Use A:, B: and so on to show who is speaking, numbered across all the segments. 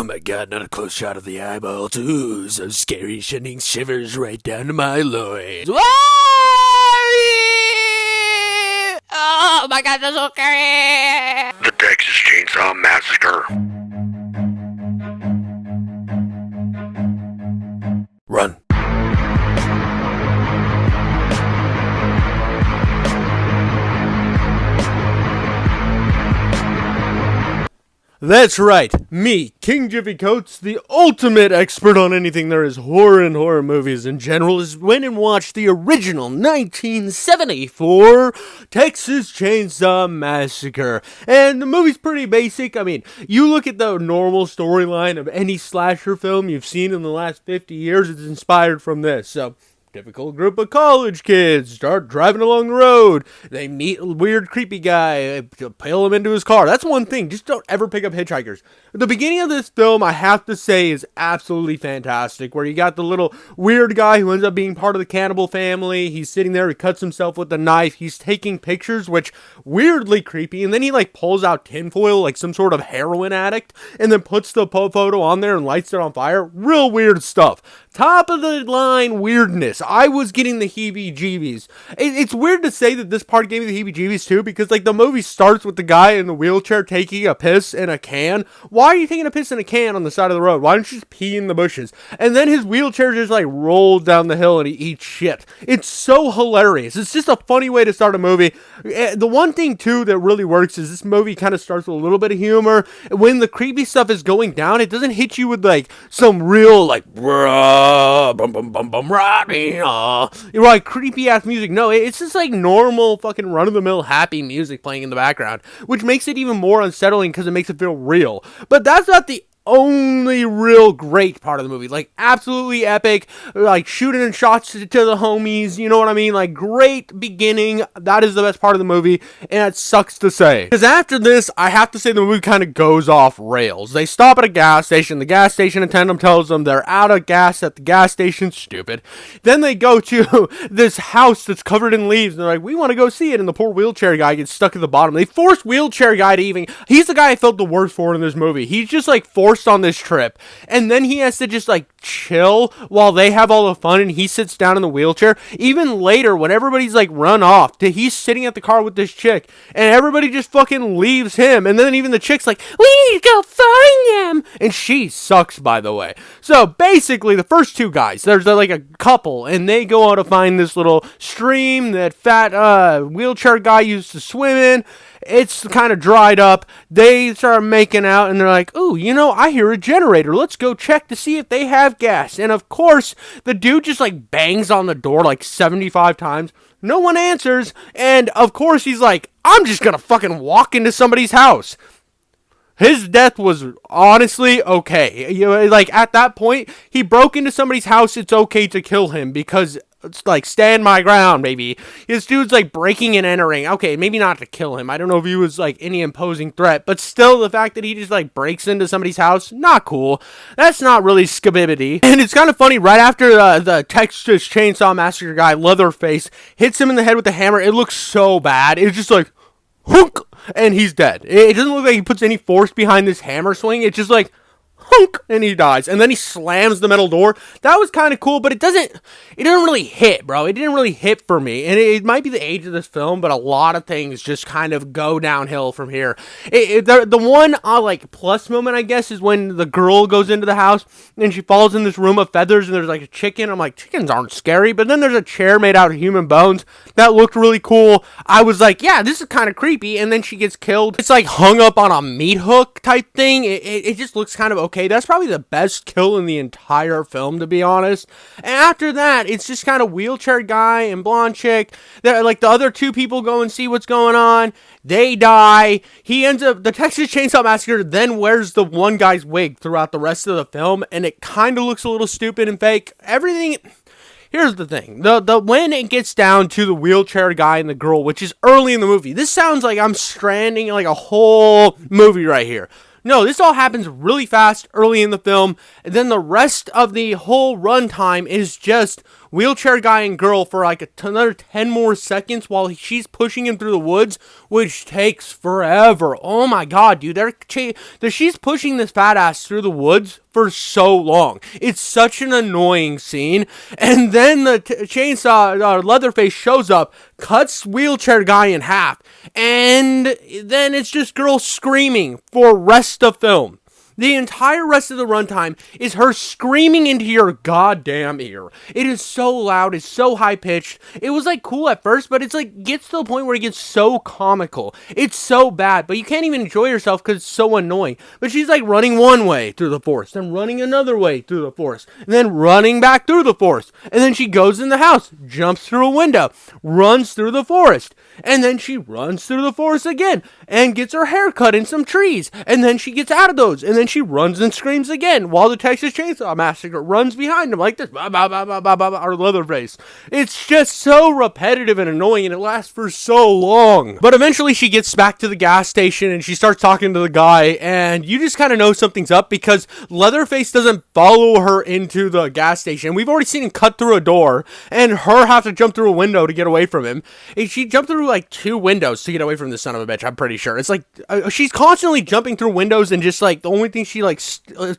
A: Oh my god, not a close shot of the eyeballs. Ooh, so scary, sending shivers right down to my loins.
B: Oh my god, that's so scary!
C: The Texas Chainsaw Massacre.
A: Run. That's right, me, King Jiffy Coates, the ultimate expert on anything there is horror and horror movies in general, has went and watched the original 1974 Texas Chainsaw Massacre. And the movie's pretty basic. I mean, you look at the normal storyline of any slasher film you've seen in the last 50 years, it's inspired from this. So, typical group of college kids start driving along the road. They meet a weird, creepy guy, pile him into his car. That's one thing. Just don't ever pick up hitchhikers. The beginning of this film, I have to say, is absolutely fantastic. Where you got the little weird guy who ends up being part of the cannibal family. He's sitting there. He cuts himself with a knife. He's taking pictures, which weirdly creepy. And then he pulls out tinfoil like some sort of heroin addict, and then puts the photo on there and lights it on fire. Real weird stuff. Top of the line weirdness. I was getting the heebie-jeebies. It's weird to say that this part gave me the heebie-jeebies too, because the movie starts with the guy in the wheelchair taking a piss in a can. Why are you taking a piss in a can on the side of the road? Why don't you just pee in the bushes? And then his wheelchair just rolls down the hill and he eats shit. It's so hilarious. It's just a funny way to start a movie. The one thing too that really works is this movie kind of starts with a little bit of humor. When the creepy stuff is going down, it doesn't hit you with some real creepy ass music. No, it's just normal fucking run of the mill happy music playing in the background, which makes it even more unsettling because it makes it feel real. But that's not the only real great part of the movie. Absolutely epic, shooting and shots to the homies, you know what I mean? Great beginning. That is the best part of the movie, and it sucks to say, because after this, I have to say the movie kind of goes off rails. They stop at a gas station. The gas station attendant tells them they're out of gas at the gas station. Stupid. Then they go to this house that's covered in leaves, and they're like, we want to go see it, and the poor wheelchair guy gets stuck at the bottom. They force wheelchair guy to even, he's the guy I felt the worst for in this movie. He's just forced on this trip, and then he has to just chill while they have all the fun, and he sits down in the wheelchair. Even later, when everybody's run off, he's sitting at the car with this chick, and everybody just fucking leaves him, and then even the chick's we need to go find them, and she sucks, by the way. So basically, the first two guys, there's a couple, and they go out to find this little stream that fat wheelchair guy used to swim in. It's kind of dried up. They start making out, and they're like, ooh, I hear a generator. Let's go check to see if they have gas. And of course, the dude just bangs on the door 75 times. No one answers. And of course, he's I'm just gonna fucking walk into somebody's house. His death was honestly okay. At that point, he broke into somebody's house. It's okay to kill him because it's stand my ground, baby. This dude's breaking and entering. Okay, maybe not to kill him. I don't know if he was any imposing threat, but still the fact that he just breaks into somebody's house, not cool. That's not really skibbity. And it's kind of funny, right after the Texas Chainsaw Massacre guy, Leatherface, hits him in the head with the hammer, it looks so bad. It's just hook, and he's dead. It doesn't look like he puts any force behind this hammer swing. It's just hunk, and he dies. And then he slams the metal door. That was kind of cool, but it didn't really hit, bro. It didn't really hit for me. And it might be the age of this film, but a lot of things just kind of go downhill from here. The one plus moment, I guess, is when the girl goes into the house and she falls in this room of feathers, and there's a chicken. I'm chickens aren't scary, but then there's a chair made out of human bones that looked really cool. I was yeah, this is kind of creepy. And then she gets killed. It's hung up on a meat hook type thing. It just looks kind of okay. That's probably the best kill in the entire film, to be honest. And after that, it's just kind of wheelchair guy and blonde chick. They're the other two people go and see what's going on. They die. He ends up, the Texas Chainsaw Massacre then wears the one guy's wig throughout the rest of the film, and it kind of looks a little stupid and fake. Everything. Here's the thing, when it gets down to the wheelchair guy and the girl, which is early in the movie, this sounds like I'm stranding a whole movie right here. No, this all happens really fast early in the film, and then the rest of the whole runtime is just wheelchair guy and girl for like another 10 more seconds while she's pushing him through the woods, which takes forever. Oh my god, dude. She's pushing this fat ass through the woods for so long. It's such an annoying scene. And then the chainsaw, Leatherface shows up, cuts wheelchair guy in half, and then it's just girl screaming for rest of film. The entire rest of the runtime is her screaming into your goddamn ear. It is so loud, it's so high-pitched. It was like cool at first, but it's like gets to the point where it gets so comical. It's so bad, but you can't even enjoy yourself because it's so annoying. But she's like running one way through the forest, then running another way through the forest, and then running back through the forest. And then she goes in the house, jumps through a window, runs through the forest. And then she runs through the forest again and gets her hair cut in some trees. And then she gets out of those. And then she runs and screams again while the Texas Chainsaw Massacre runs behind him like this. Bah, bah, bah, bah, bah, bah, our Leatherface. It's just so repetitive and annoying, and it lasts for so long. But eventually she gets back to the gas station and she starts talking to the guy. And you just kind of know something's up because Leatherface doesn't follow her into the gas station. We've already seen him cut through a door and her have to jump through a window to get away from him. And she jumped through like 2 windows to get away from this son of a bitch, I'm pretty sure. It's like she's constantly jumping through windows and just like the only thing she like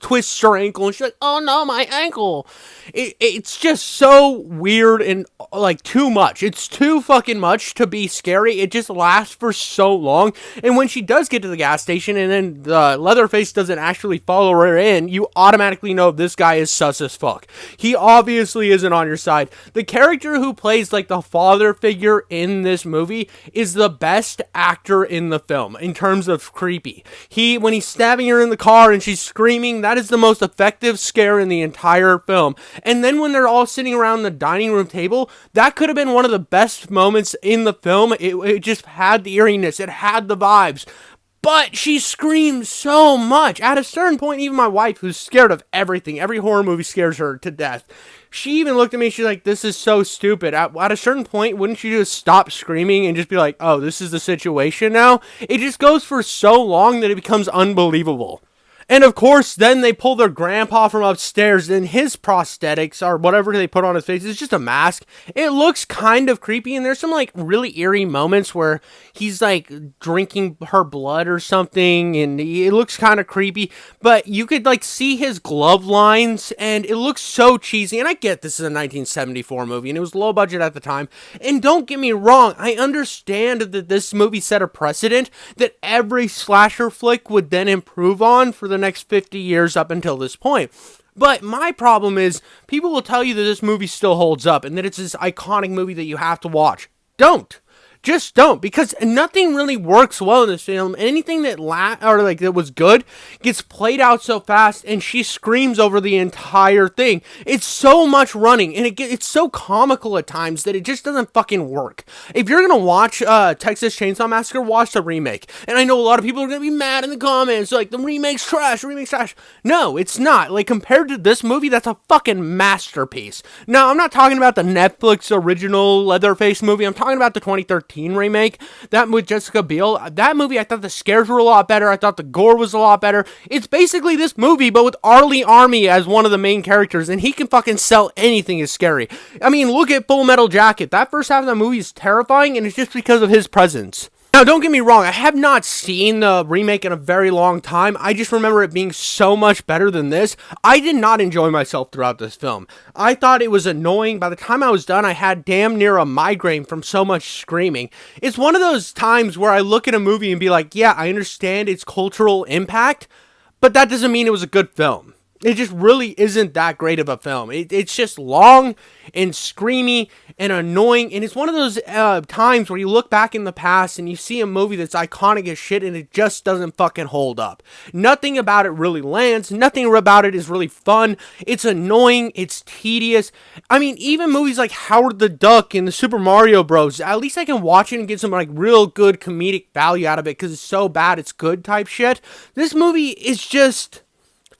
A: twists her ankle and she's like, oh no, my ankle. It's just so weird and like too much. It's too fucking much to be scary. It just lasts for so long. And when she does get to the gas station and then the Leatherface doesn't actually follow her in, you automatically know this guy is sus as fuck. He obviously isn't on your side. The character who plays like the father figure in this movie is the best actor in the film in terms of creepy. When he's stabbing her in the car and she's screaming, that is the most effective scare in the entire film. And then when they're all sitting around the dining room table, that could have been one of the best moments in the film. It just had the eeriness, it had the vibes. But she screams so much. At a certain point, even my wife, who's scared of everything, every horror movie scares her to death, she even looked at me, she's like, this is so stupid. At a certain point, wouldn't you just stop screaming and just be like, oh, this is the situation now? It just goes for so long that it becomes unbelievable. And of course, then they pull their grandpa from upstairs, and his prosthetics, or whatever they put on his face, is just a mask. It looks kind of creepy, and there's some, like, really eerie moments where he's, like, drinking her blood or something, and it looks kind of creepy, but you could, like, see his glove lines, and it looks so cheesy, and I get this is a 1974 movie, and it was low budget at the time, and don't get me wrong, I understand that this movie set a precedent that every slasher flick would then improve on for the next 50 years up until this point. But my problem is, people will tell you that this movie still holds up and that it's this iconic movie that you have to watch. Don't. Just don't, because nothing really works well in this film. Anything that that was good gets played out so fast, and she screams over the entire thing. It's so much running, and it's so comical at times that it just doesn't fucking work. If you're gonna watch Texas Chainsaw Massacre, watch the remake. And I know a lot of people are gonna be mad in the comments, like, the remake's trash, No, it's not. Like, compared to this movie, that's a fucking masterpiece. Now, I'm not talking about the Netflix original Leatherface movie. I'm talking about the 2013 remake, that with Jessica Biel. That movie, I thought the scares were a lot better. I thought the gore was a lot better. It's basically this movie, but with Arlie Army as one of the main characters, and he can fucking sell anything as scary. I mean, look at Full Metal Jacket. That first half of the movie is terrifying, and it's just because of his presence. Now, don't get me wrong, I have not seen the remake in a very long time. I just remember it being so much better than this. I did not enjoy myself throughout this film. I thought it was annoying. By the time I was done, I had damn near a migraine from so much screaming. It's one of those times where I look at a movie and be like, yeah, I understand its cultural impact, but that doesn't mean it was a good film. It just really isn't that great of a film. It's just long and screamy and annoying. And it's one of those times where you look back in the past and you see a movie that's iconic as shit and it just doesn't fucking hold up. Nothing about it really lands. Nothing about it is really fun. It's annoying. It's tedious. I mean, even movies like Howard the Duck and the Super Mario Bros., at least I can watch it and get some like real good comedic value out of it because it's so bad it's good type shit. This movie is just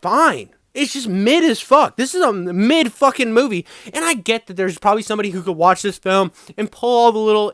A: fine. It's just mid as fuck. This is a mid fucking movie. And I get that there's probably somebody who could watch this film and pull all the little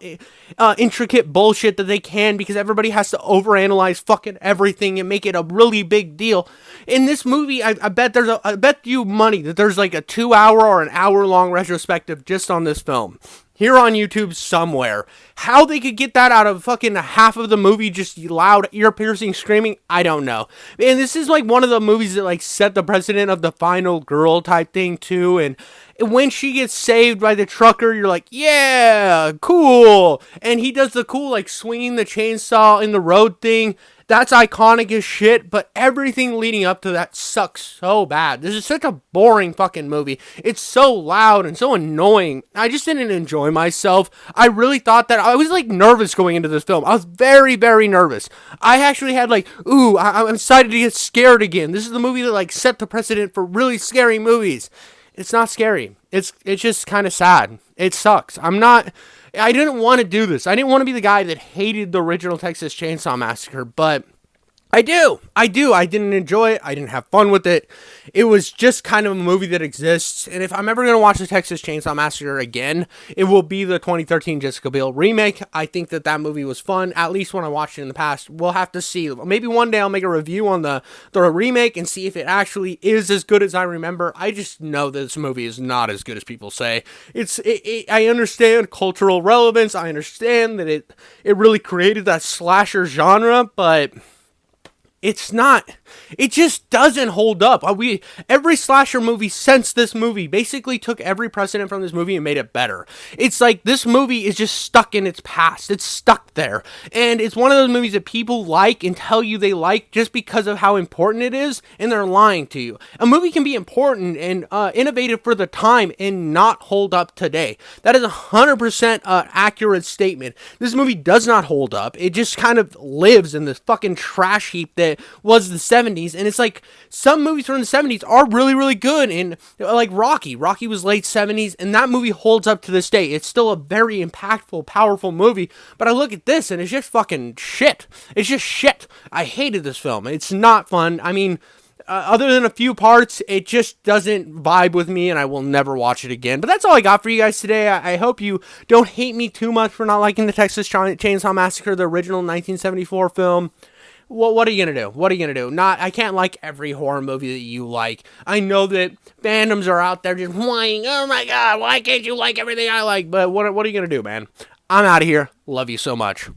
A: intricate bullshit that they can, because everybody has to overanalyze fucking everything and make it a really big deal. In this movie, I bet I bet you money that there's like a 2 hour or an hour long retrospective just on this film. Here on YouTube somewhere. How they could get that out of fucking half of the movie, just loud, ear-piercing screaming, I don't know. And this is like one of the movies that like set the precedent of the final girl type thing too. And when she gets saved by the trucker, you're like, yeah, cool. And he does the cool like swinging the chainsaw in the road thing. That's iconic as shit, but everything leading up to that sucks so bad. This is such a boring fucking movie. It's so loud and so annoying. I just didn't enjoy myself. I really thought that I was like nervous going into this film. I was very, very nervous. I actually had like, ooh, I'm excited to get scared again. This is the movie that like set the precedent for really scary movies. It's not scary. It's just kind of sad. It sucks. I didn't want to do this. I didn't want to be the guy that hated the original Texas Chainsaw Massacre, but I do. I didn't enjoy it. I didn't have fun with it. It was just kind of a movie that exists. And if I'm ever going to watch the Texas Chainsaw Massacre again, it will be the 2013 Jessica Biel remake. I think that movie was fun, at least when I watched it in the past. We'll have to see. Maybe one day I'll make a review on the remake and see if it actually is as good as I remember. I just know that this movie is not as good as people say. I understand cultural relevance. I understand that it really created that slasher genre, but it's not. It just doesn't hold up. Every slasher movie since this movie basically took every precedent from this movie and made it better. It's like this movie is just stuck in its past. It's stuck there. And it's one of those movies that people like and tell you they like just because of how important it is, and they're lying to you. A movie can be important and innovative for the time and not hold up today. That is 100% accurate statement. This movie does not hold up. It just kind of lives in this fucking trash heap that was the 70s. And it's like some movies from the 70s are really, really good. And like Rocky was late 70s, and that movie holds up to this day. It's still a very impactful, powerful movie. But I look at this and it's just fucking shit. It's just shit. I hated this film. It's not fun. I mean, other than a few parts, it just doesn't vibe with me, and I will never watch it again. But that's all I got for you guys today. I hope you don't hate me too much for not liking the Texas Chainsaw Massacre, the original 1974 film. What are you gonna do? What are you gonna do? I can't like every horror movie that you like. I know that fandoms are out there just whining, oh my god, why can't you like everything I like? But what are you gonna do, man? I'm out of here. Love you so much.